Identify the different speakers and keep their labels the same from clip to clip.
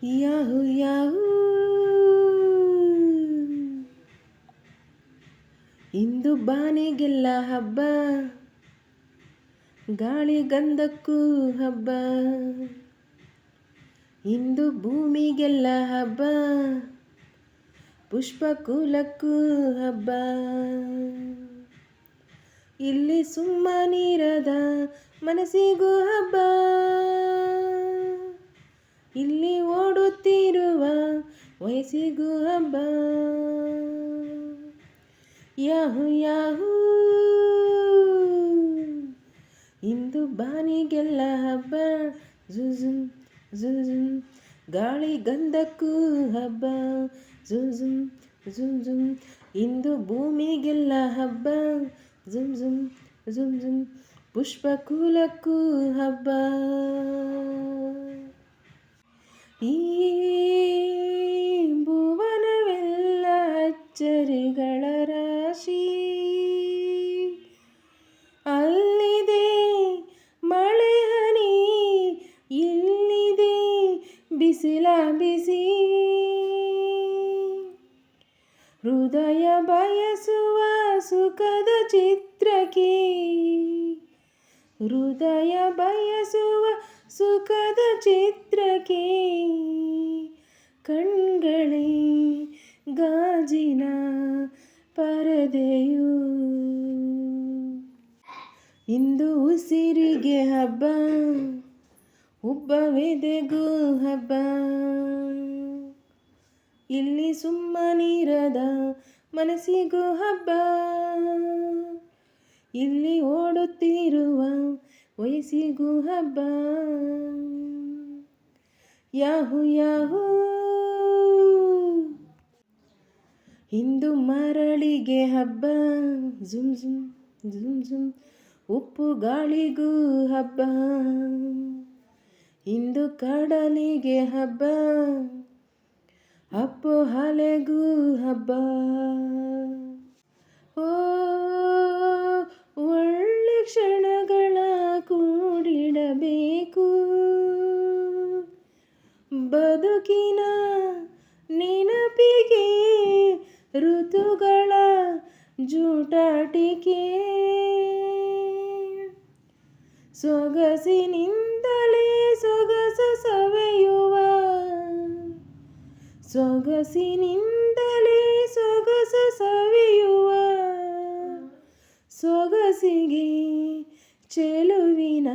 Speaker 1: ಯಾಹು Yahoo ಇಂದು ಬಾನಿಗೆಲ್ಲ ಹಬ್ಬ, ಗಾಳಿ ಗಂಧಕ್ಕೂ ಹಬ್ಬ. ಇಂದು ಭೂಮಿಗೆಲ್ಲ ಹಬ್ಬ, ಪುಷ್ಪಕುಲಕ್ಕೂ ಹಬ್ಬ. ಇಲ್ಲಿ ಸುಮ್ಮನಿರದ ಮನಸ್ಸಿಗೂ ಹಬ್ಬ, ಇಲ್ಲಿ ಓಡುತ್ತಿರುವ ವಯಸ್ಸಿಗೂ ಹಬ್ಬ. ಯಾಹು ಯಾಹೂ ಇಂದು ಬಾನಿಗೆಲ್ಲ ಹಬ್ಬ, ಜುಜುಮ್ ಜುಜುಮ್ ಗಾಳಿ ಗಂಧಕ್ಕೂ ಹಬ್ಬ, ಜುಜುಮ್ ಜುಮ್ ಇಂದು ಭೂಮಿಗೆಲ್ಲ ಹಬ್ಬ, ಜುಮ್ ಜುಮ್ ಜುಮ್ ಜುಮ್ ಪುಷ್ಪಕುಲಕ್ಕೂ ಹಬ್ಬ. ಈ ಭುವನವೆಲ್ಲ ಅಚ್ಚರಿಗಳ ರಾಶಿ, ಅಲ್ಲಿದೆ ಮಳೆ ಹನಿ, ಇಲ್ಲಿದೆ ಬಿಸಿಲ ಬಿಸಿ. ಹೃದಯ ಬಯಸುವ ಸುಖದ ಚಿತ್ರಕ್ಕೆ, ಹೃದಯ ಬಯಸುವ ಸುಖದ ಚಿತ್ರಕ್ಕೆ, ಕಣ್ಗಳೇ ಗಾಜಿನ ಪರದೆಯು. ಇಂದು ಉಸಿರಿಗೆ ಹಬ್ಬ, ಉಬ್ಬವೆದೆಗೂ ಹಬ್ಬ. ಇಲ್ಲಿ ಸುಮ್ಮನಿರದ ಮನಸ್ಸಿಗೂ ಹಬ್ಬ, ಇಲ್ಲಿ ಓಡುತ್ತಿರುವ ವಯಸ್ಸಿಗೂ ಹಬ್ಬ. ಯಾಹು ಯಾಹೂ ಇಂದು ಮರಳಿಗೆ ಹಬ್ಬ, ಜುಮ್ ಜುಮ್ ಜುಮ್ ಜುಮ್ ಉಪ್ಪು ಗಾಳಿಗೂ ಹಬ್ಬ. ಇಂದು ಕಡಲಿಗೆ ಹಬ್ಬ, ಅಪ್ಪು ಅಲೆಗೂ ಹಬ್ಬ. ಓ ಒಳ್ಳೆ ಕ್ಷಣಗಳ ಕೂಡಿಡಬೇಕು, ಬದುಕಿನ ನೆನಪಿಗೆ ಋತುಗಳ ಜೂಟಾಟಿಕೆ. ಸೊಗಸಿನಿಂದಲೇ ಸೊಗಸು ಸವೆಯುವ, ಸೊಗಸಿನಿಂದಲೇ ಸೊಗಸು ಸವಿಯುವ, ಸೊಗಸಿಗೆ ಚೆಲುವಿನ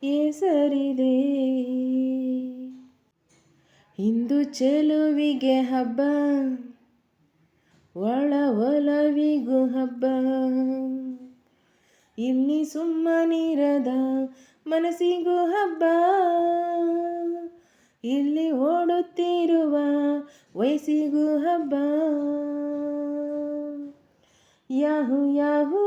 Speaker 1: ಹೆಸರಿದೆ. ಇಂದು ಚೆಲುವಿಗೆ ಹಬ್ಬ, ಒಳ ಒಲವಿಗೂ ಹಬ್ಬ. ಇಲ್ಲಿ ಸುಮ್ಮನಿರದ ಮನಸ್ಸಿಗೂ ಹಬ್ಬ, ಇಲ್ಲಿ ಓಡುತ್ತಿರುವ ವಯಸ್ಸಿಗೂ ಹಬ್ಬ. ಯಾಹು ಯಾಹೂ